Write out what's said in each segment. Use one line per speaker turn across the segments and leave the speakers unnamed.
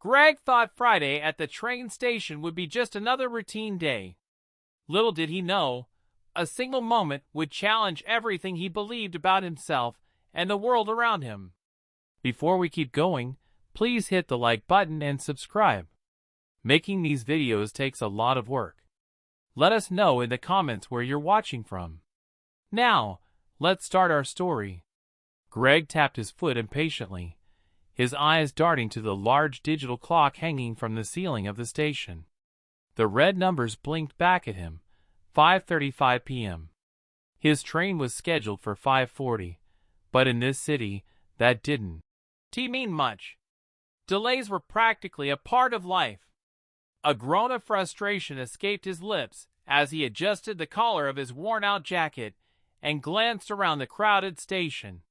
Greg thought Friday at the train station would be just another routine day. Little did he know, a single moment would challenge everything he believed about himself and the world around him. Before we keep going, please hit the like button and subscribe. Making these videos takes a lot of work. Let us know in the comments where you're watching from. Now, let's start our story. Greg tapped his foot impatiently, his eyes darting to the large digital clock hanging from the ceiling of the station. The red numbers blinked back at him, 5:35 p.m. His train was scheduled for 5:40, but in this city, that didn't mean much. Delays were practically a part of life. A groan of frustration escaped his lips as he adjusted the collar of his worn-out jacket and glanced around the crowded station.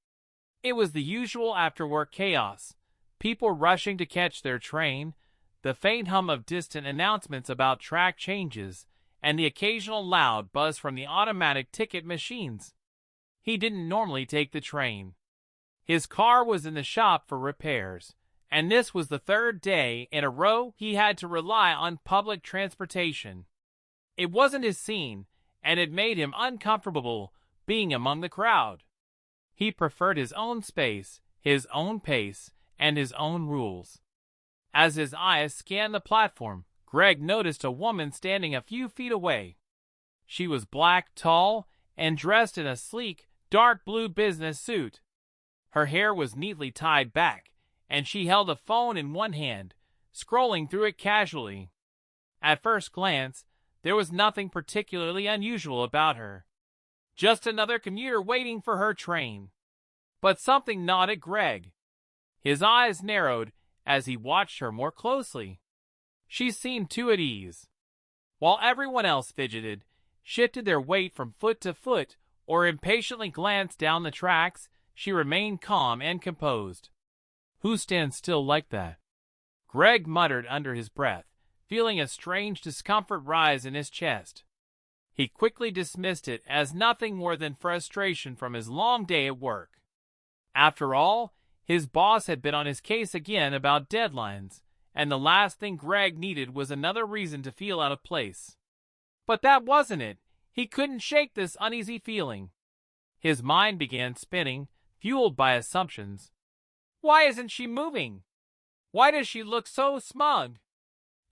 It was the usual after-work chaos, people rushing to catch their train, the faint hum of distant announcements about track changes, and the occasional loud buzz from the automatic ticket machines. He didn't normally take the train. His car was in the shop for repairs, and this was the third day in a row he had to rely on public transportation. It wasn't his scene, and it made him uncomfortable being among the crowd. He preferred his own space, his own pace, and his own rules. As his eyes scanned the platform, Greg noticed a woman standing a few feet away. She was black, tall, and dressed in a sleek, dark blue business suit. Her hair was neatly tied back, and she held a phone in one hand, scrolling through it casually. At first glance, there was nothing particularly unusual about her. Just another commuter waiting for her train. But something gnawed at Greg. His eyes narrowed as he watched her more closely. She seemed too at ease. While everyone else fidgeted, shifted their weight from foot to foot, or impatiently glanced down the tracks, she remained calm and composed. Who stands still like that? Greg muttered under his breath, feeling a strange discomfort rise in his chest. He quickly dismissed it as nothing more than frustration from his long day at work. After all, his boss had been on his case again about deadlines, and the last thing Greg needed was another reason to feel out of place. But that wasn't it. He couldn't shake this uneasy feeling. His mind began spinning, fueled by assumptions. Why isn't she moving? Why does she look so smug?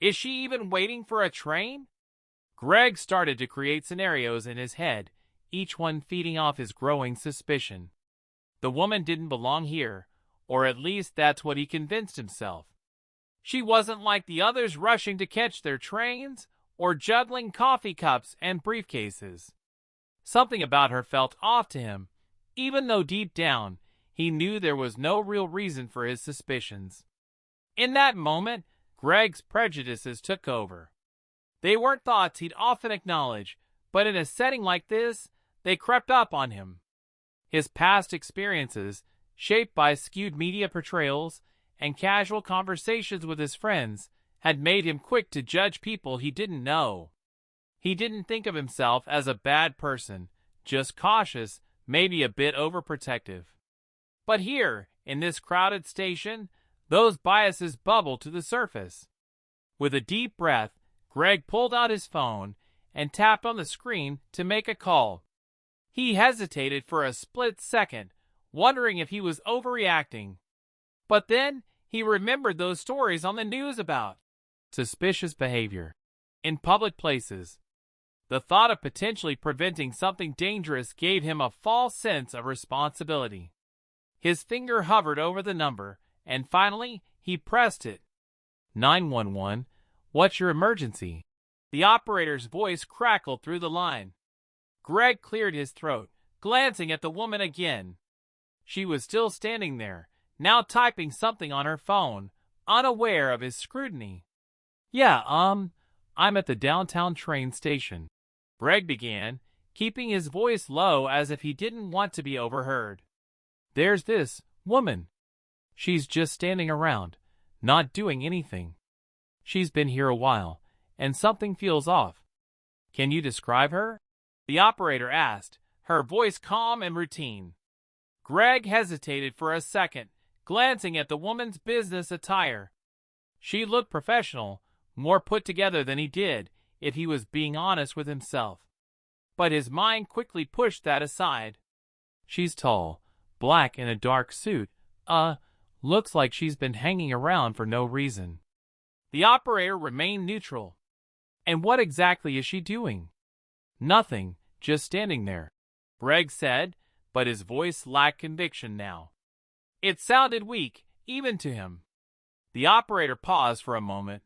Is she even waiting for a train? Greg started to create scenarios in his head, each one feeding off his growing suspicion. The woman didn't belong here, or at least that's what he convinced himself. She wasn't like the others rushing to catch their trains, or juggling coffee cups and briefcases. Something about her felt off to him, even though deep down, he knew there was no real reason for his suspicions. In that moment, Greg's prejudices took over. They weren't thoughts he'd often acknowledge, but in a setting like this, they crept up on him. His past experiences, shaped by skewed media portrayals and casual conversations with his friends, had made him quick to judge people he didn't know. He didn't think of himself as a bad person, just cautious, maybe a bit overprotective. But here, in this crowded station, those biases bubbled to the surface. With a deep breath, Greg pulled out his phone and tapped on the screen to make a call. He hesitated for a split second, wondering if he was overreacting. But then he remembered those stories on the news about suspicious behavior in public places. The thought of potentially preventing something dangerous gave him a false sense of responsibility. His finger hovered over the number, and finally he pressed it. 911, what's your emergency? The operator's voice crackled through the line. Greg cleared his throat, glancing at the woman again. She was still standing there, now typing something on her phone, unaware of his scrutiny. Yeah, I'm at the downtown train station. Greg began, keeping his voice low as if he didn't want to be overheard. There's this woman. She's just standing around, not doing anything. She's been here a while, and something feels off. Can you describe her? The operator asked, her voice calm and routine. Greg hesitated for a second, glancing at the woman's business attire. She looked professional, more put together than he did, if he was being honest with himself. But his mind quickly pushed that aside. She's tall, black in a dark suit. Looks like she's been hanging around for no reason. The operator remained neutral. And what exactly is she doing? Nothing, just standing there, Greg said, but his voice lacked conviction now. It sounded weak, even to him. The operator paused for a moment,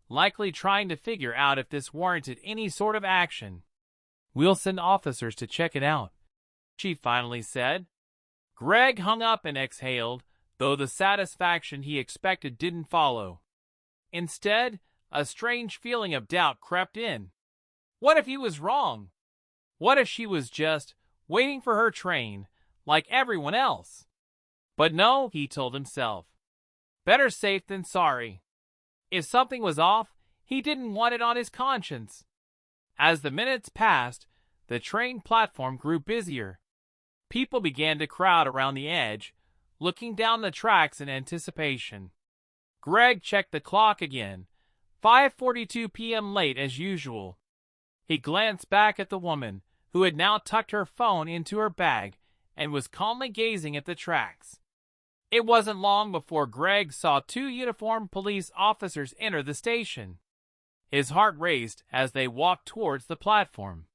likely trying to figure out if this warranted any sort of action. "We'll send officers to check it out," she finally said. Greg hung up and exhaled, though the satisfaction he expected didn't follow. Instead, a strange feeling of doubt crept in. What if he was wrong? What if she was just waiting for her train, like everyone else? But no, he told himself. Better safe than sorry. If something was off, he didn't want it on his conscience. As the minutes passed, the train platform grew busier. People began to crowd around the edge, looking down the tracks in anticipation. Greg checked the clock again, 5:42 p.m. late as usual. He glanced back at the woman, who had now tucked her phone into her bag and was calmly gazing at the tracks. It wasn't long before Greg saw two uniformed police officers enter the station. His heart raced as they walked towards the platform.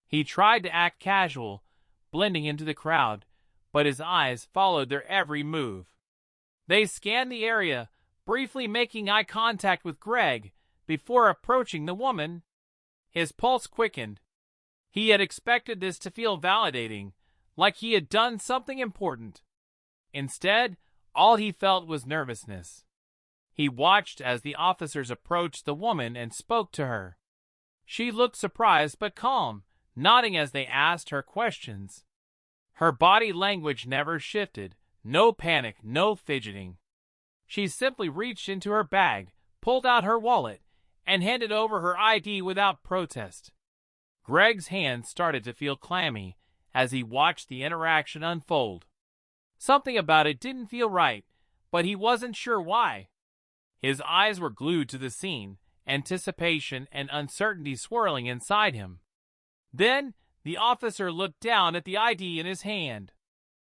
He tried to act casual, blending into the crowd, but his eyes followed their every move. They scanned the area, briefly making eye contact with Greg before approaching the woman. His pulse quickened. He had expected this to feel validating, like he had done something important. Instead, all he felt was nervousness. He watched as the officers approached the woman and spoke to her. She looked surprised but calm, nodding as they asked her questions. Her body language never shifted, no panic, no fidgeting. She simply reached into her bag, pulled out her wallet, and handed over her ID without protest. Greg's hands started to feel clammy as he watched the interaction unfold. Something about it didn't feel right, but he wasn't sure why. His eyes were glued to the scene, anticipation and uncertainty swirling inside him. Then, the officer looked down at the ID in his hand.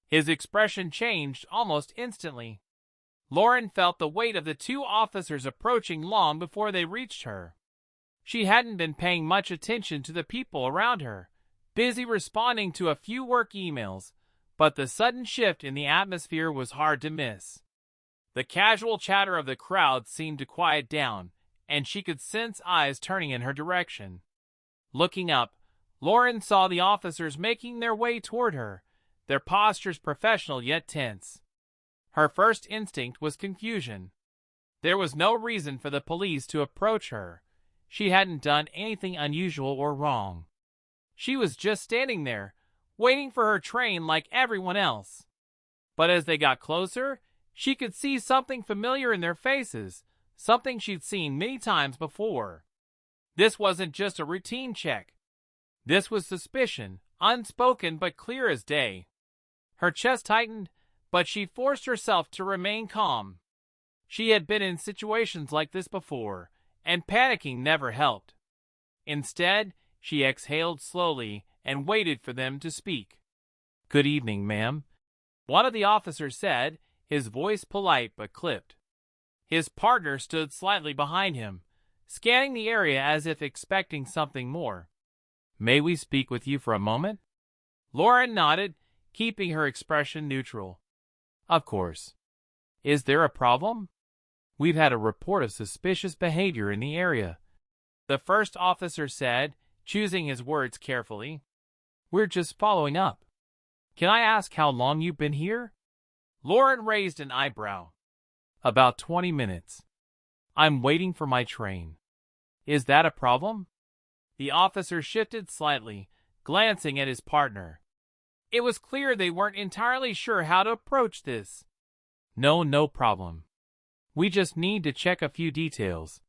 His expression changed almost instantly. Lauren felt the weight of the two officers approaching long before they reached her. She hadn't been paying much attention to the people around her, busy responding to a few work emails, but the sudden shift in the atmosphere was hard to miss. The casual chatter of the crowd seemed to quiet down, and she could sense eyes turning in her direction. Looking up, Lauren saw the officers making their way toward her, their postures professional yet tense. Her first instinct was confusion. There was no reason for the police to approach her. She hadn't done anything unusual or wrong. She was just standing there, waiting for her train like everyone else. But as they got closer, she could see something familiar in their faces, something she'd seen many times before. This wasn't just a routine check. This was suspicion, unspoken but clear as day. Her chest tightened, but she forced herself to remain calm. She had been in situations like this before, and panicking never helped. Instead, she exhaled slowly and waited for them to speak. "Good evening, ma'am," one of the officers said, his voice polite but clipped. His partner stood slightly behind him, scanning the area as if expecting something more. "May we speak with you for a moment?" Lauren nodded, keeping her expression neutral. "Of course. Is there a problem?" "We've had a report of suspicious behavior in the area," the first officer said, choosing his words carefully. "We're just following up. Can I ask how long you've been here?" Lauren raised an eyebrow. "About 20 minutes. I'm waiting for my train. Is that a problem?" The officer shifted slightly, glancing at his partner. It was clear they weren't entirely sure how to approach this. No problem. We just need to check a few details.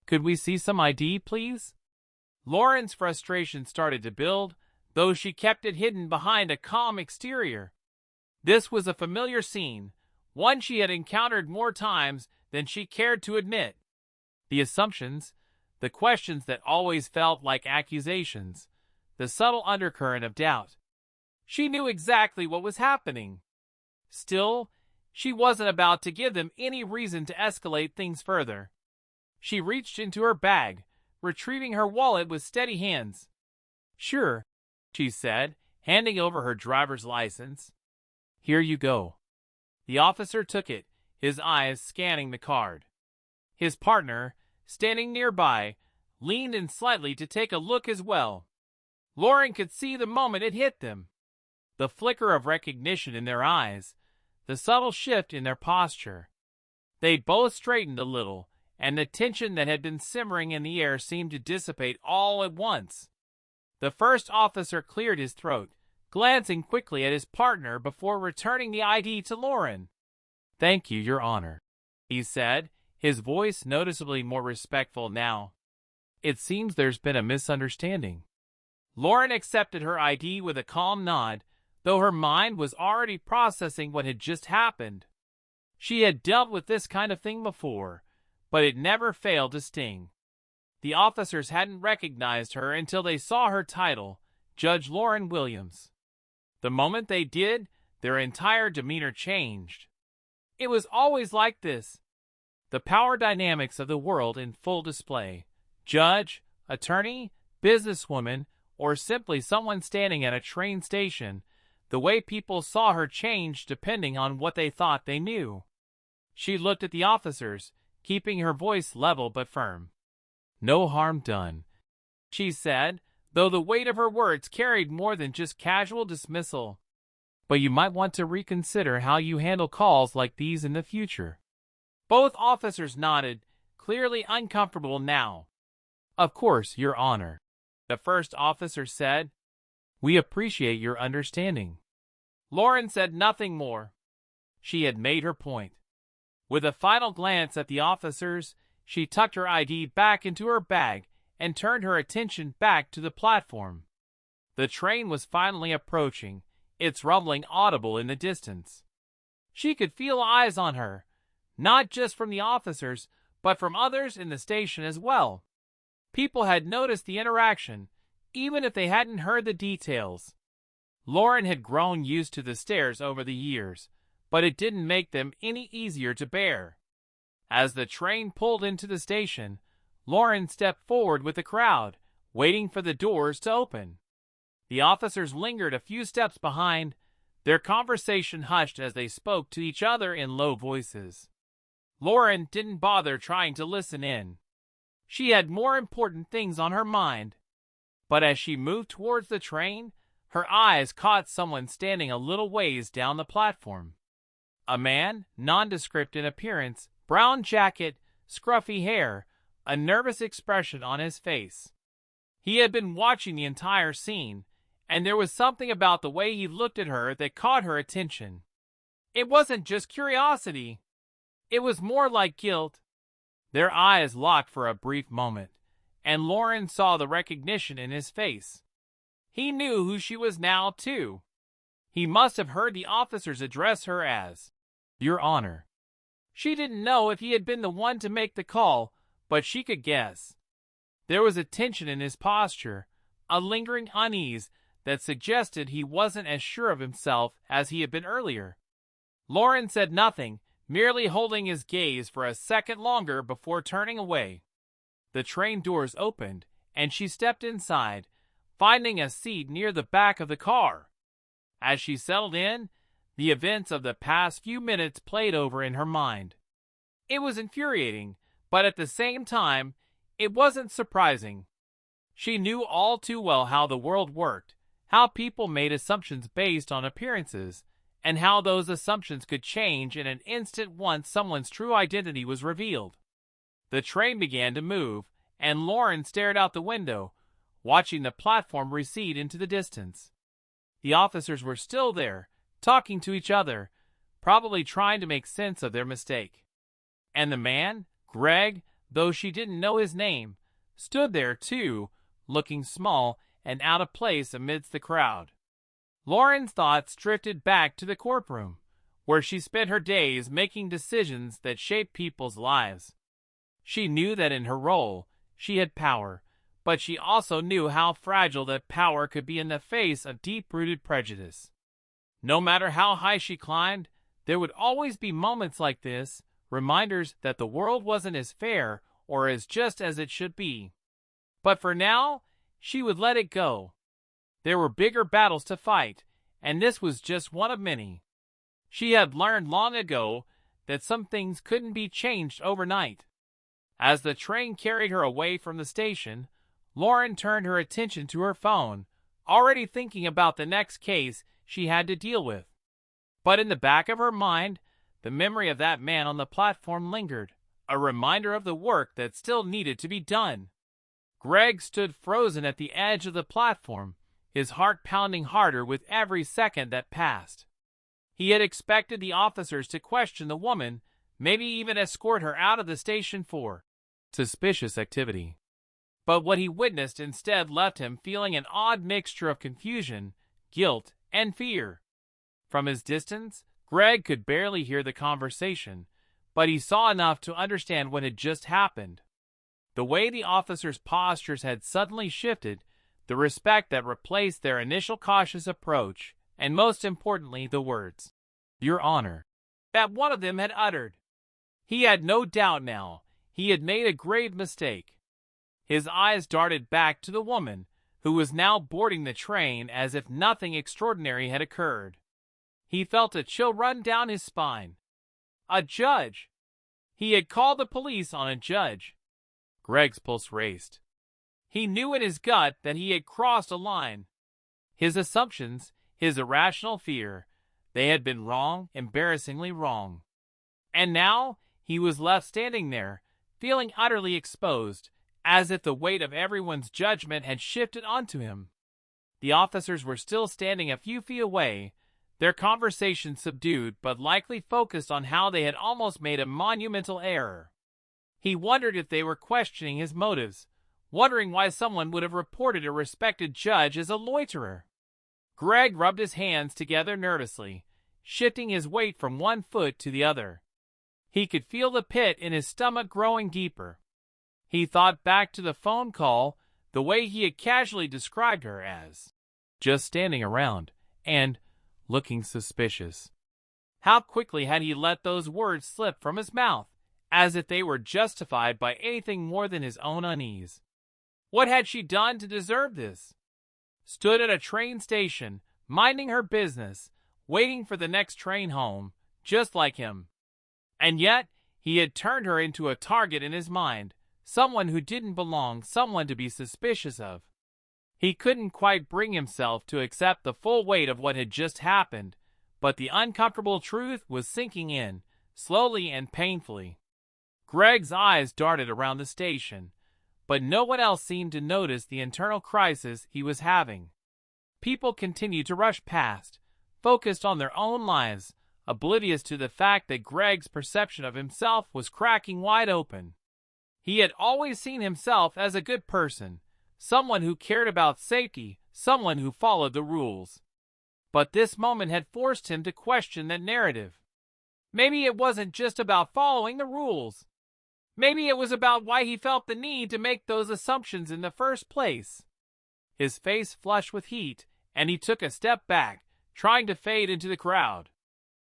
Could we see some ID, please?" Lauren's frustration started to build, though she kept it hidden behind a calm exterior. This was a familiar scene, one she had encountered more times than she cared to admit. The assumptions, the questions that always felt like accusations, the subtle undercurrent of doubt. She knew exactly what was happening. Still, she wasn't about to give them any reason to escalate things further. She reached into her bag, retrieving her wallet with steady hands. "Sure," she said, handing over her driver's license. "Here you go." The officer took it, his eyes scanning the card. His partner, standing nearby, leaned in slightly to take a look as well. Lauren could see the moment it hit them. The flicker of recognition in their eyes, the subtle shift in their posture. They both straightened a little, and the tension that had been simmering in the air seemed to dissipate all at once. The first officer cleared his throat, glancing quickly at his partner before returning the ID to Lauren. "Thank you, Your Honor," he said, his voice noticeably more respectful now. "It seems there's been a misunderstanding." Lauren accepted her ID with a calm nod, though her mind was already processing what had just happened. She had dealt with this kind of thing before, but it never failed to sting. The officers hadn't recognized her until they saw her title, Judge Lauren Williams. The moment they did, their entire demeanor changed. It was always like this. The power dynamics of the world in full display. Judge, attorney, businesswoman, or simply someone standing at a train station, the way people saw her changed depending on what they thought they knew. She looked at the officers, keeping her voice level but firm. "No harm done," she said, though the weight of her words carried more than just casual dismissal. "But you might want to reconsider how you handle calls like these in the future." Both officers nodded, clearly uncomfortable now. "Of course, Your Honor," the first officer said. "We appreciate your understanding." Lauren said nothing more. She had made her point. With a final glance at the officers, she tucked her ID back into her bag and turned her attention back to the platform. The train was finally approaching, its rumbling audible in the distance. She could feel eyes on her, not just from the officers, but from others in the station as well. People had noticed the interaction, even if they hadn't heard the details. Lauren had grown used to the stares over the years, but it didn't make them any easier to bear. As the train pulled into the station, Lauren stepped forward with the crowd, waiting for the doors to open. The officers lingered a few steps behind, their conversation hushed as they spoke to each other in low voices. Lauren didn't bother trying to listen in. She had more important things on her mind. But as she moved towards the train, her eyes caught someone standing a little ways down the platform. A man, nondescript in appearance, brown jacket, scruffy hair, a nervous expression on his face. He had been watching the entire scene, and there was something about the way he looked at her that caught her attention. It wasn't just curiosity. It was more like guilt. Their eyes locked for a brief moment, and Lauren saw the recognition in his face. He knew who she was now, too. He must have heard the officers address her as Your Honor. She didn't know if he had been the one to make the call, but she could guess. There was a tension in his posture, a lingering unease that suggested he wasn't as sure of himself as he had been earlier. Lauren said nothing, merely holding his gaze for a second longer before turning away. The train doors opened, and she stepped inside, finding a seat near the back of the car. As she settled in, the events of the past few minutes played over in her mind. It was infuriating, but at the same time, it wasn't surprising. She knew all too well how the world worked, how people made assumptions based on appearances, and how those assumptions could change in an instant once someone's true identity was revealed. The train began to move, and Lauren stared out the window, watching the platform recede into the distance. The officers were still there, talking to each other, probably trying to make sense of their mistake. And the man, Greg, though she didn't know his name, stood there too, looking small and out of place amidst the crowd. Lauren's thoughts drifted back to the courtroom, where she spent her days making decisions that shaped people's lives. She knew that in her role, she had power, but she also knew how fragile that power could be in the face of deep-rooted prejudice. No matter how high she climbed, there would always be moments like this, reminders that the world wasn't as fair or as just as it should be. But for now, she would let it go. There were bigger battles to fight, and this was just one of many. She had learned long ago that some things couldn't be changed overnight. As the train carried her away from the station, Lauren turned her attention to her phone, already thinking about the next case she had to deal with. But in the back of her mind, the memory of that man on the platform lingered, a reminder of the work that still needed to be done. Greg stood frozen at the edge of the platform, his heart pounding harder with every second that passed. He had expected the officers to question the woman, maybe even escort her out of the station for suspicious activity. But what he witnessed instead left him feeling an odd mixture of confusion, guilt, and fear. From his distance, Greg could barely hear the conversation, but he saw enough to understand what had just happened. The way the officers' postures had suddenly shifted, the respect that replaced their initial cautious approach, and most importantly, the words, "Your Honor," that one of them had uttered. He had no doubt now. He had made a grave mistake. His eyes darted back to the woman, who was now boarding the train as if nothing extraordinary had occurred. He felt a chill run down his spine. A judge! He had called the police on a judge. Greg's pulse raced. He knew in his gut that he had crossed a line. His assumptions, his irrational fear, they had been wrong, embarrassingly wrong. And now he was left standing there, feeling utterly exposed, as if the weight of everyone's judgment had shifted onto him. The officers were still standing a few feet away, their conversation subdued but likely focused on how they had almost made a monumental error. He wondered if they were questioning his motives, wondering why someone would have reported a respected judge as a loiterer. Greg rubbed his hands together nervously, shifting his weight from one foot to the other. He could feel the pit in his stomach growing deeper. He thought back to the phone call, the way he had casually described her as just standing around and looking suspicious. How quickly had he let those words slip from his mouth, as if they were justified by anything more than his own unease. What had she done to deserve this? Stood at a train station, minding her business, waiting for the next train home, just like him. And yet, he had turned her into a target in his mind, someone who didn't belong, someone to be suspicious of. He couldn't quite bring himself to accept the full weight of what had just happened, but the uncomfortable truth was sinking in, slowly and painfully. Greg's eyes darted around the station, but no one else seemed to notice the internal crisis he was having. People continued to rush past, focused on their own lives, oblivious to the fact that Greg's perception of himself was cracking wide open. He had always seen himself as a good person, someone who cared about safety, someone who followed the rules. But this moment had forced him to question that narrative. Maybe it wasn't just about following the rules. Maybe it was about why he felt the need to make those assumptions in the first place. His face flushed with heat, and he took a step back, trying to fade into the crowd.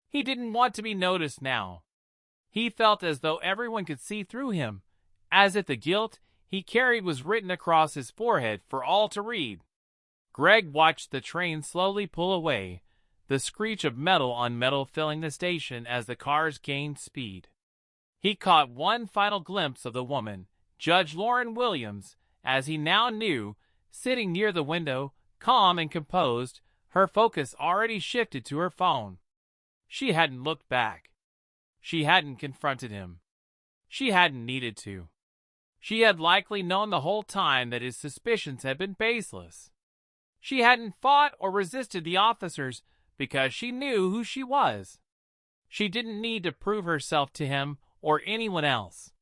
He didn't want to be noticed now. He felt as though everyone could see through him, as if the guilt he carried was written across his forehead for all to read. Greg watched the train slowly pull away, the screech of metal on metal filling the station as the cars gained speed. He caught one final glimpse of the woman, Judge Lauren Williams, as he now knew, sitting near the window, calm and composed, her focus already shifted to her phone. She hadn't looked back. She hadn't confronted him. She hadn't needed to. She had likely known the whole time that his suspicions had been baseless. She hadn't fought or resisted the officers because she knew who she was. She didn't need to prove herself to him or anyone else.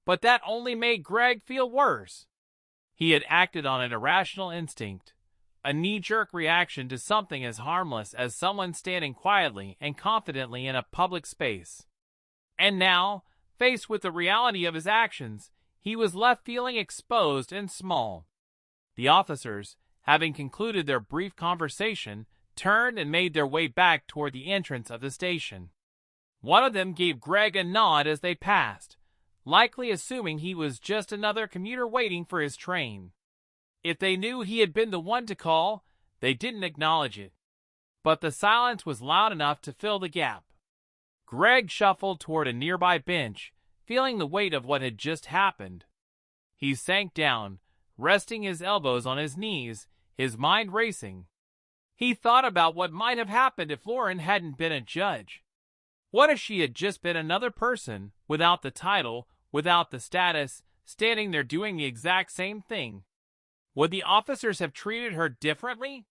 But that only made Greg feel worse. He had acted on an irrational instinct, a knee-jerk reaction to something as harmless as someone standing quietly and confidently in a public space. And now, faced with the reality of his actions, he was left feeling exposed and small. The officers, having concluded their brief conversation, turned and made their way back toward the entrance of the station. One of them gave Greg a nod as they passed, likely assuming he was just another commuter waiting for his train. If they knew he had been the one to call, they didn't acknowledge it. But the silence was loud enough to fill the gap. Greg shuffled toward a nearby bench, feeling the weight of what had just happened. He sank down, resting his elbows on his knees, his mind racing. He thought about what might have happened if Lauren hadn't been a judge. What if she had just been another person, without the title, without the status, standing there doing the exact same thing? Would the officers have treated her differently?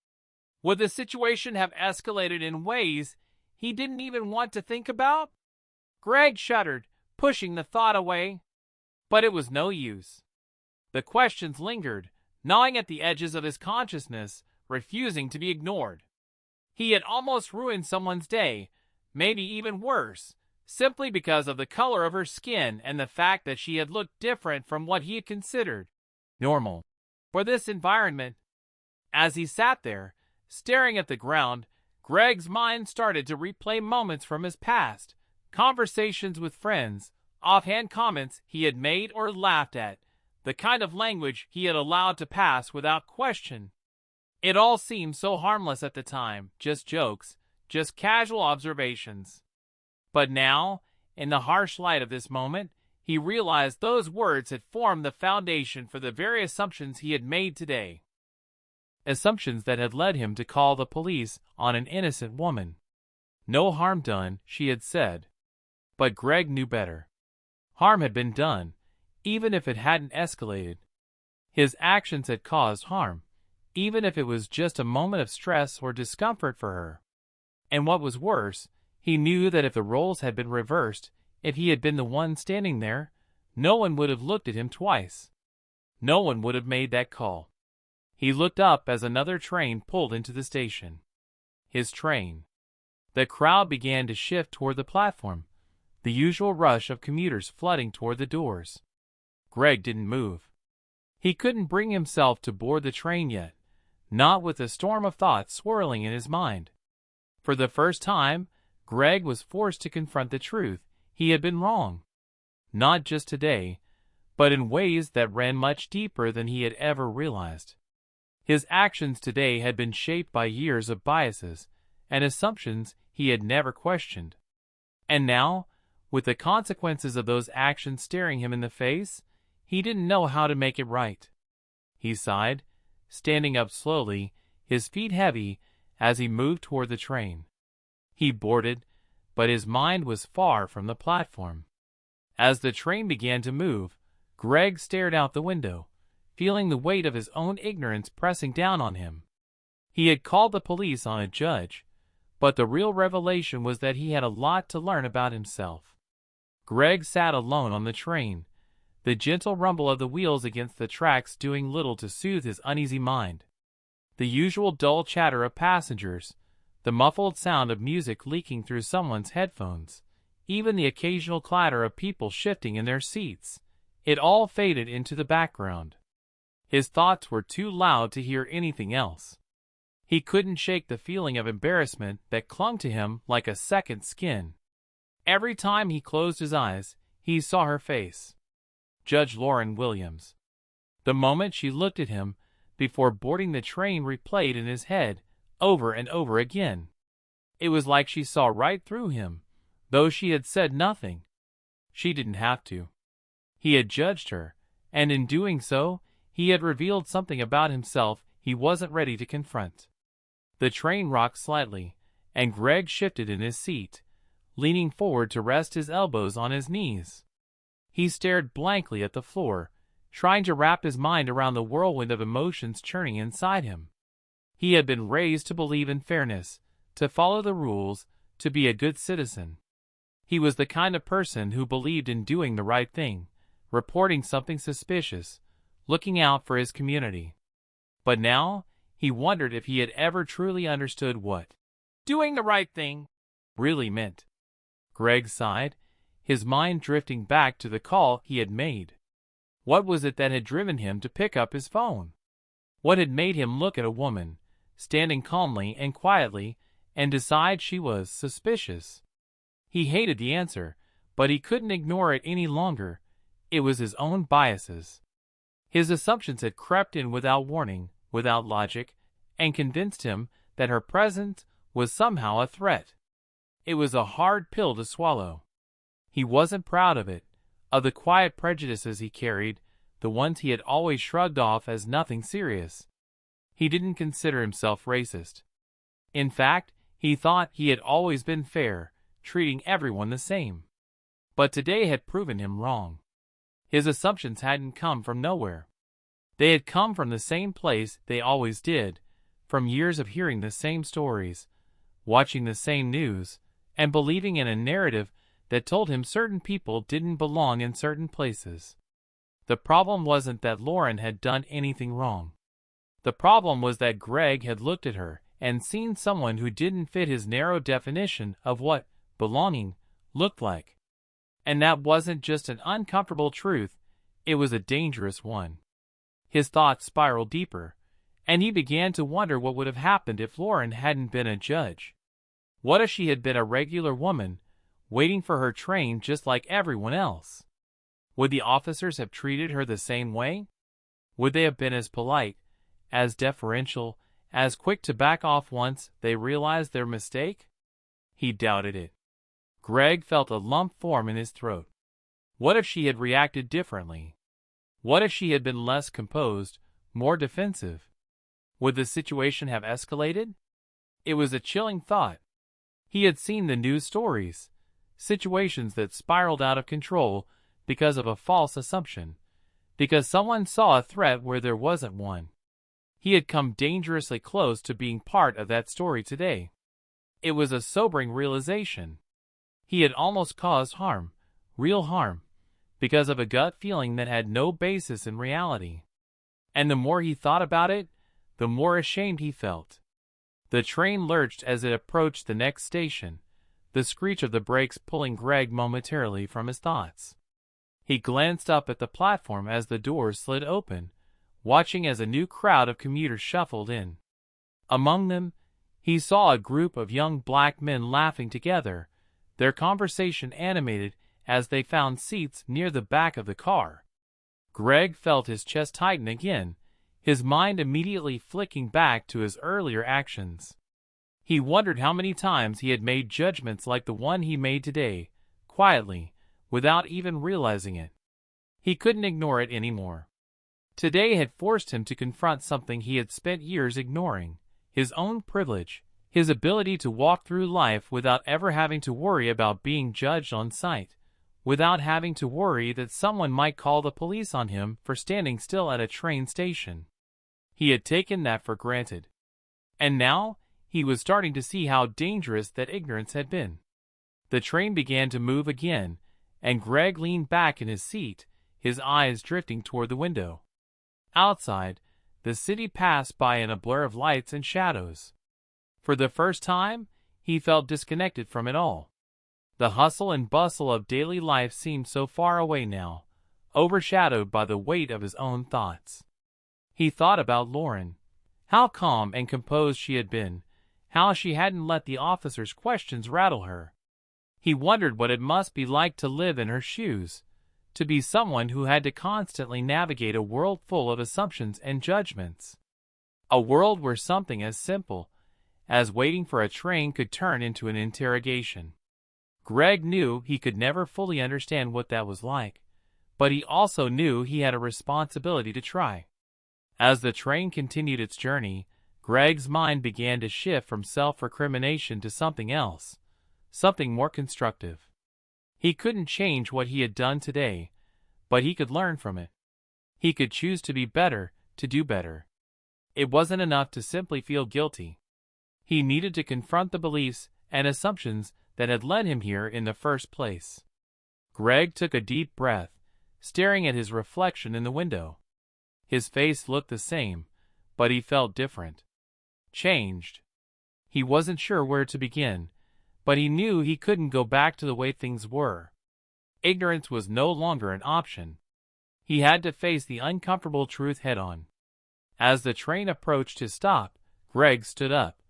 Would the situation have escalated in ways he didn't even want to think about? Greg shuddered, pushing the thought away. But it was no use. The questions lingered, gnawing at the edges of his consciousness, refusing to be ignored. He had almost ruined someone's day, maybe even worse, simply because of the color of her skin and the fact that she had looked different from what he had considered normal for this environment. As he sat there, staring at the ground, Greg's mind started to replay moments from his past, conversations with friends, offhand comments he had made or laughed at, the kind of language he had allowed to pass without question. It all seemed so harmless at the time, just jokes, just casual observations. But now, in the harsh light of this moment, he realized those words had formed the foundation for the very assumptions he had made today. Assumptions that had led him to call the police on an innocent woman. No harm done, she had said. But Greg knew better. Harm had been done, even if it hadn't escalated. His actions had caused harm, even if it was just a moment of stress or discomfort for her. And what was worse, he knew that if the roles had been reversed, if he had been the one standing there, no one would have looked at him twice. No one would have made that call. He looked up as another train pulled into the station. His train. The crowd began to shift toward the platform, the usual rush of commuters flooding toward the doors. Greg didn't move. He couldn't bring himself to board the train yet, not with a storm of thoughts swirling in his mind. For the first time, Greg was forced to confront the truth. He had been wrong. Not just today, but in ways that ran much deeper than he had ever realized. His actions today had been shaped by years of biases and assumptions he had never questioned. And now, with the consequences of those actions staring him in the face, he didn't know how to make it right. He sighed, standing up slowly, his feet heavy, as he moved toward the train. He boarded, but his mind was far from the platform. As the train began to move, Greg stared out the window, feeling the weight of his own ignorance pressing down on him. He had called the police on a judge, but the real revelation was that he had a lot to learn about himself. Greg sat alone on the train, the gentle rumble of the wheels against the tracks doing little to soothe his uneasy mind. The usual dull chatter of passengers, the muffled sound of music leaking through someone's headphones, even the occasional clatter of people shifting in their seats, it all faded into the background. His thoughts were too loud to hear anything else. He couldn't shake the feeling of embarrassment that clung to him like a second skin. Every time he closed his eyes, he saw her face. Judge Lauren Williams. The moment she looked at him before boarding the train replayed in his head over and over again. It was like she saw right through him, though she had said nothing. She didn't have to. He had judged her, and in doing so, he had revealed something about himself he wasn't ready to confront. The train rocked slightly, and Greg shifted in his seat, leaning forward to rest his elbows on his knees. He stared blankly at the floor, trying to wrap his mind around the whirlwind of emotions churning inside him. He had been raised to believe in fairness, to follow the rules, to be a good citizen. He was the kind of person who believed in doing the right thing, reporting something suspicious, looking out for his community. But now, He wondered if he had ever truly understood what doing the right thing really meant. Greg sighed, his mind drifting back to the call he had made. What was it that had driven him to pick up his phone? What had made him look at a woman, standing calmly and quietly, and decide she was suspicious? He hated the answer, but he couldn't ignore it any longer. It was his own biases. His assumptions had crept in without warning, without logic, and convinced him that her presence was somehow a threat. It was a hard pill to swallow. He wasn't proud of it, of the quiet prejudices he carried, the ones he had always shrugged off as nothing serious. He didn't consider himself racist. In fact, he thought he had always been fair, treating everyone the same. But today had proven him wrong. His assumptions hadn't come from nowhere. They had come from the same place they always did, from years of hearing the same stories, watching the same news, and believing in a narrative that told him certain people didn't belong in certain places. The problem wasn't that Lauren had done anything wrong. The problem was that Greg had looked at her and seen someone who didn't fit his narrow definition of what belonging looked like. And that wasn't just an uncomfortable truth, it was a dangerous one. His thoughts spiraled deeper, and he began to wonder what would have happened if Lauren hadn't been a judge. What if she had been a regular woman, waiting for her train just like everyone else? Would the officers have treated her the same way? Would they have been as polite, as deferential, as quick to back off once they realized their mistake? He doubted it. Greg felt a lump form in his throat. What if she had reacted differently? What if she had been less composed, more defensive? Would the situation have escalated? It was a chilling thought. He had seen the news stories, situations that spiraled out of control because of a false assumption, because someone saw a threat where there wasn't one. He had come dangerously close to being part of that story today. It was a sobering realization. He had almost caused harm, real harm, because of a gut feeling that had no basis in reality. And the more he thought about it, the more ashamed he felt. The train lurched as it approached the next station, the screech of the brakes pulling Greg momentarily from his thoughts. He glanced up at the platform as the doors slid open, watching as a new crowd of commuters shuffled in. Among them, he saw a group of young black men laughing together, their conversation animated as they found seats near the back of the car. Greg felt his chest tighten again, his mind immediately flicking back to his earlier actions. He wondered how many times he had made judgments like the one he made today, quietly, without even realizing it. He couldn't ignore it anymore. Today had forced him to confront something he had spent years ignoring, his own privilege, his ability to walk through life without ever having to worry about being judged on sight, without having to worry that someone might call the police on him for standing still at a train station. He had taken that for granted. And now, he was starting to see how dangerous that ignorance had been. The train began to move again, and Greg leaned back in his seat, his eyes drifting toward the window. Outside, the city passed by in a blur of lights and shadows. For the first time, he felt disconnected from it all. The hustle and bustle of daily life seemed so far away now, overshadowed by the weight of his own thoughts. He thought about Lauren. How calm and composed she had been, how she hadn't let the officers' questions rattle her. He wondered what it must be like to live in her shoes, to be someone who had to constantly navigate a world full of assumptions and judgments. A world where something as simple as waiting for a train could turn into an interrogation. Greg knew he could never fully understand what that was like, but he also knew he had a responsibility to try. As the train continued its journey, Greg's mind began to shift from self-recrimination to something else, something more constructive. He couldn't change what he had done today, but he could learn from it. He could choose to be better, to do better. It wasn't enough to simply feel guilty. He needed to confront the beliefs and assumptions that had led him here in the first place. Greg took a deep breath, staring at his reflection in the window. His face looked the same, but he felt different. Changed. He wasn't sure where to begin, but he knew he couldn't go back to the way things were. Ignorance was no longer an option. He had to face the uncomfortable truth head-on. As the train approached his stop, Greg stood up,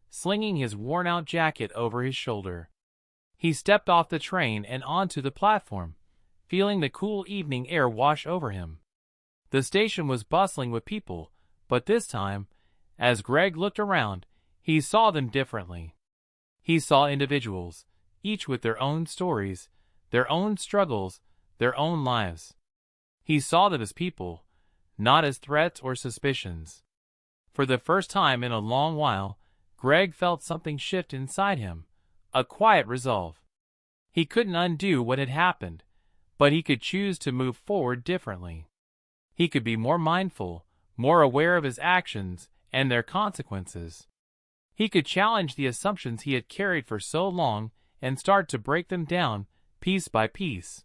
slinging his worn-out jacket over his shoulder. He stepped off the train and onto the platform, feeling the cool evening air wash over him. The station was bustling with people, but this time, as Greg looked around, he saw them differently. He saw individuals, each with their own stories, their own struggles, their own lives. He saw them as people, not as threats or suspicions. For the first time in a long while, Greg felt something shift inside him, a quiet resolve. He couldn't undo what had happened, but he could choose to move forward differently. He could be more mindful, more aware of his actions and their consequences. He could challenge the assumptions he had carried for so long and start to break them down piece by piece.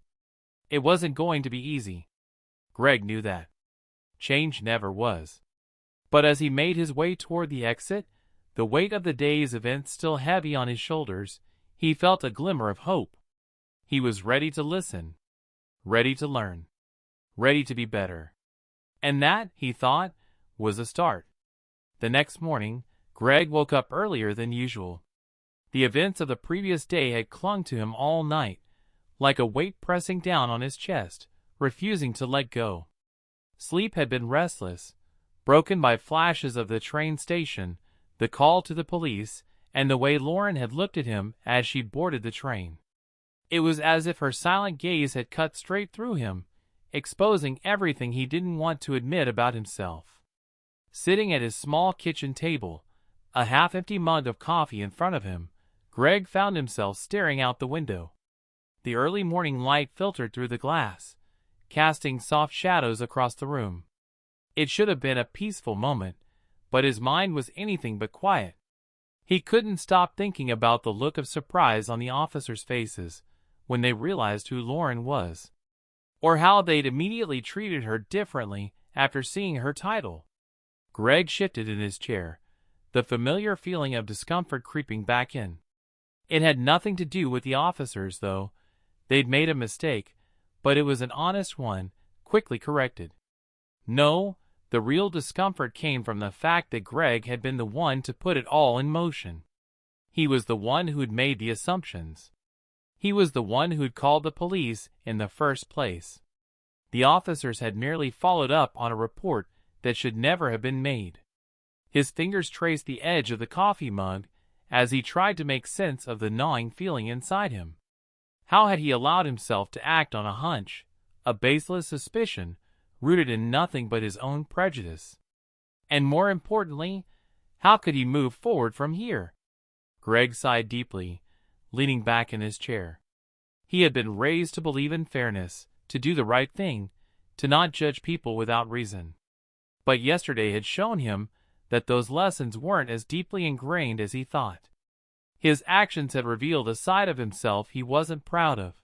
It wasn't going to be easy. Greg knew that. Change never was. But as he made his way toward the exit, the weight of the day's events still heavy on his shoulders, he felt a glimmer of hope. He was ready to listen, ready to learn, ready to be better. And that, he thought, was a start. The next morning, Greg woke up earlier than usual. The events of the previous day had clung to him all night, like a weight pressing down on his chest, refusing to let go. Sleep had been restless, broken by flashes of the train station, the call to the police, and the way Lauren had looked at him as she boarded the train. It was as if her silent gaze had cut straight through him, exposing everything he didn't want to admit about himself. Sitting at his small kitchen table, a half-empty mug of coffee in front of him, Greg found himself staring out the window. The early morning light filtered through the glass, casting soft shadows across the room. It should have been a peaceful moment, but his mind was anything but quiet. He couldn't stop thinking about the look of surprise on the officers' faces when they realized who Lauren was, or how they'd immediately treated her differently after seeing her title. Greg shifted in his chair, the familiar feeling of discomfort creeping back in. It had nothing to do with the officers, though. They'd made a mistake, but it was an honest one, quickly corrected. No, the real discomfort came from the fact that Greg had been the one to put it all in motion. He was the one who'd made the assumptions. He was the one who'd called the police in the first place. The officers had merely followed up on a report that should never have been made. His fingers traced the edge of the coffee mug as he tried to make sense of the gnawing feeling inside him. How had he allowed himself to act on a hunch, a baseless suspicion, rooted in nothing but his own prejudice? And more importantly, how could he move forward from here? Greg sighed deeply, leaning back in his chair. He had been raised to believe in fairness, to do the right thing, to not judge people without reason. But yesterday had shown him that those lessons weren't as deeply ingrained as he thought. His actions had revealed a side of himself he wasn't proud of,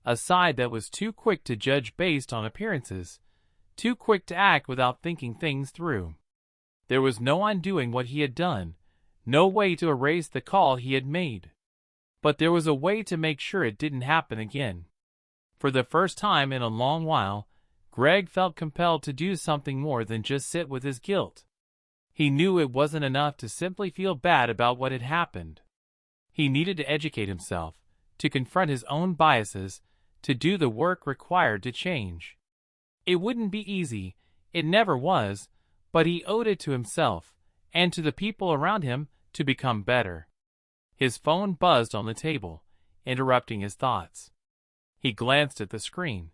a side that was too quick to judge based on appearances, too quick to act without thinking things through. There was no undoing what he had done, no way to erase the call he had made. But there was a way to make sure it didn't happen again. For the first time in a long while, Greg felt compelled to do something more than just sit with his guilt. He knew it wasn't enough to simply feel bad about what had happened. He needed to educate himself, to confront his own biases, to do the work required to change. It wouldn't be easy, it never was, but he owed it to himself, and to the people around him, to become better. His phone buzzed on the table, interrupting his thoughts. He glanced at the screen.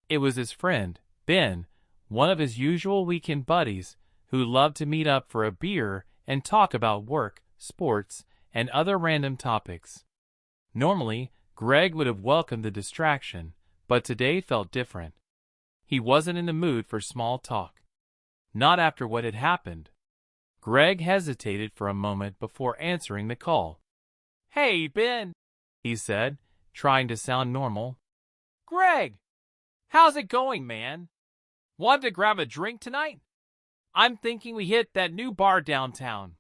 It was his friend, Ben, one of his usual weekend buddies, who loved to meet up for a beer and talk about work, sports, and other random topics. Normally, Greg would have welcomed the distraction, but today felt different. He wasn't in the mood for small talk. Not after what had happened. Greg hesitated for a moment before answering the call. "Hey, Ben," he said, trying to sound normal. "Greg, how's it going, man? Want to grab a drink tonight?" I'm thinking we hit that new bar downtown.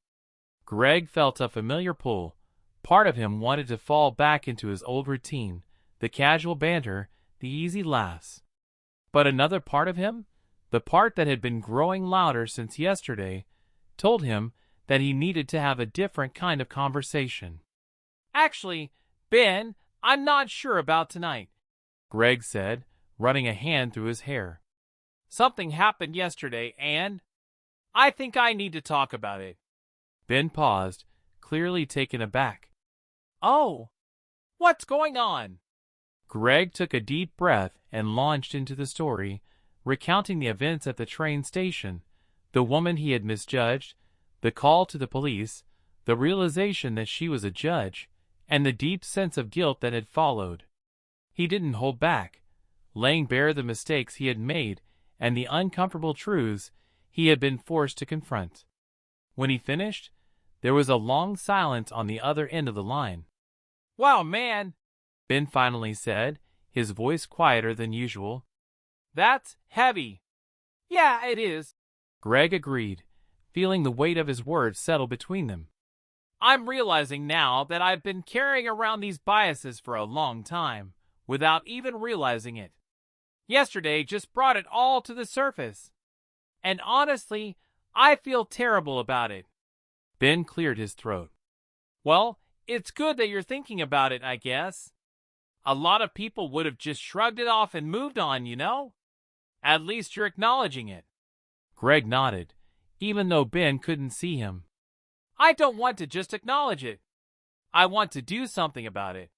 Greg felt a familiar pull. Part of him wanted to fall back into his old routine, the casual banter, the easy laughs. But another part of him, the part that had been growing louder since yesterday, told him that he needed to have a different kind of conversation. Actually, Ben, I'm not sure about tonight, Greg said, running a hand through his hair. Something happened yesterday and I think I need to talk about it. Ben paused, clearly taken aback. Oh, what's going on? Greg took a deep breath and launched into the story, recounting the events at the train station, the woman he had misjudged, the call to the police, the realization that she was a judge, and the deep sense of guilt that had followed. He didn't hold back, laying bare the mistakes he had made and the uncomfortable truths he had been forced to confront. When he finished, there was a long silence on the other end of the line. Wow, man, Ben finally said, his voice quieter than usual. That's heavy. Yeah, it is, Greg agreed, feeling the weight of his words settle between them. I'm realizing now that I've been carrying around these biases for a long time, without even realizing it. Yesterday just brought it all to the surface. And honestly, I feel terrible about it. Ben cleared his throat. Well, it's good that you're thinking about it, I guess. A lot of people would have just shrugged it off and moved on, you know? At least you're acknowledging it. Greg nodded, even though Ben couldn't see him. I don't want to just acknowledge it. I want to do something about it.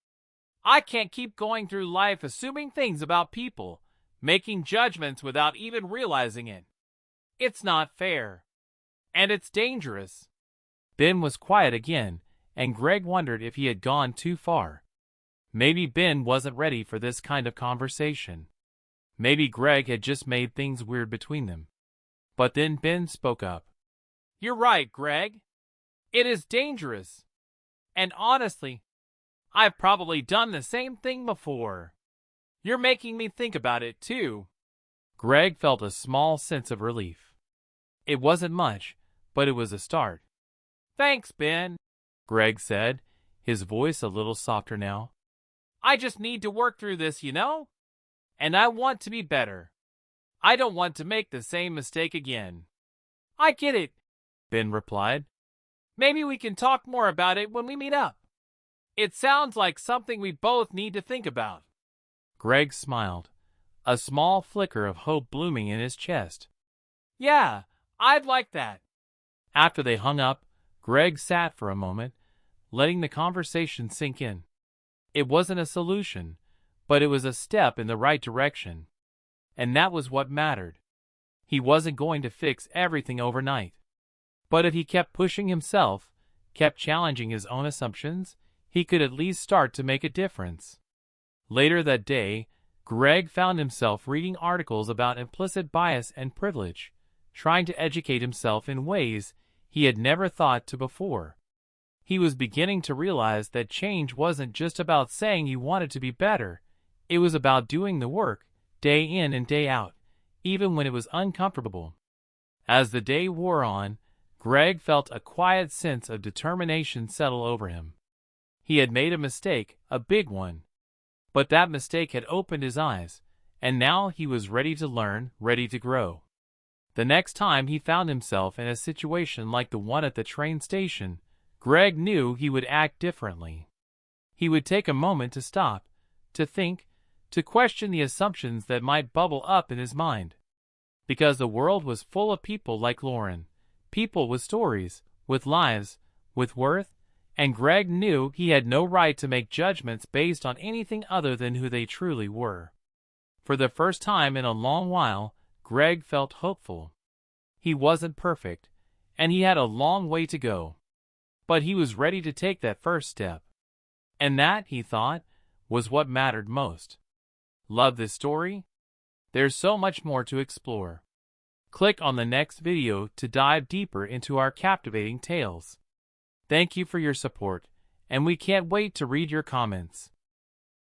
I can't keep going through life assuming things about people, making judgments without even realizing it. It's not fair. And it's dangerous. Ben was quiet again, and Greg wondered if he had gone too far. Maybe Ben wasn't ready for this kind of conversation. Maybe Greg had just made things weird between them. But then Ben spoke up. You're right, Greg. It is dangerous. And honestly, I've probably done the same thing before. You're making me think about it, too. Greg felt a small sense of relief. It wasn't much, but it was a start. Thanks, Ben, Greg said, his voice a little softer now. I just need to work through this, you know? And I want to be better. I don't want to make the same mistake again. I get it, Ben replied. Maybe we can talk more about it when we meet up. It sounds like something we both need to think about. Greg smiled, a small flicker of hope blooming in his chest. Yeah, I'd like that. After they hung up, Greg sat for a moment, letting the conversation sink in. It wasn't a solution, but it was a step in the right direction. And that was what mattered. He wasn't going to fix everything overnight. But if he kept pushing himself, kept challenging his own assumptions, he could at least start to make a difference. Later that day, Greg found himself reading articles about implicit bias and privilege, trying to educate himself in ways he had never thought to before. He was beginning to realize that change wasn't just about saying you wanted to be better. It was about doing the work, day in and day out, even when it was uncomfortable. As the day wore on, Greg felt a quiet sense of determination settle over him. He had made a mistake, a big one. But that mistake had opened his eyes, and now he was ready to learn, ready to grow. The next time he found himself in a situation like the one at the train station, Greg knew he would act differently. He would take a moment to stop, to think, to question the assumptions that might bubble up in his mind. Because the world was full of people like Lauren, people with stories, with lives, with worth, and Greg knew he had no right to make judgments based on anything other than who they truly were. For the first time in a long while, Greg felt hopeful. He wasn't perfect, and he had a long way to go. But he was ready to take that first step. And that, he thought, was what mattered most. Love this story? There's so much more to explore. Click on the next video to dive deeper into our captivating tales. Thank you for your support, and we can't wait to read your comments.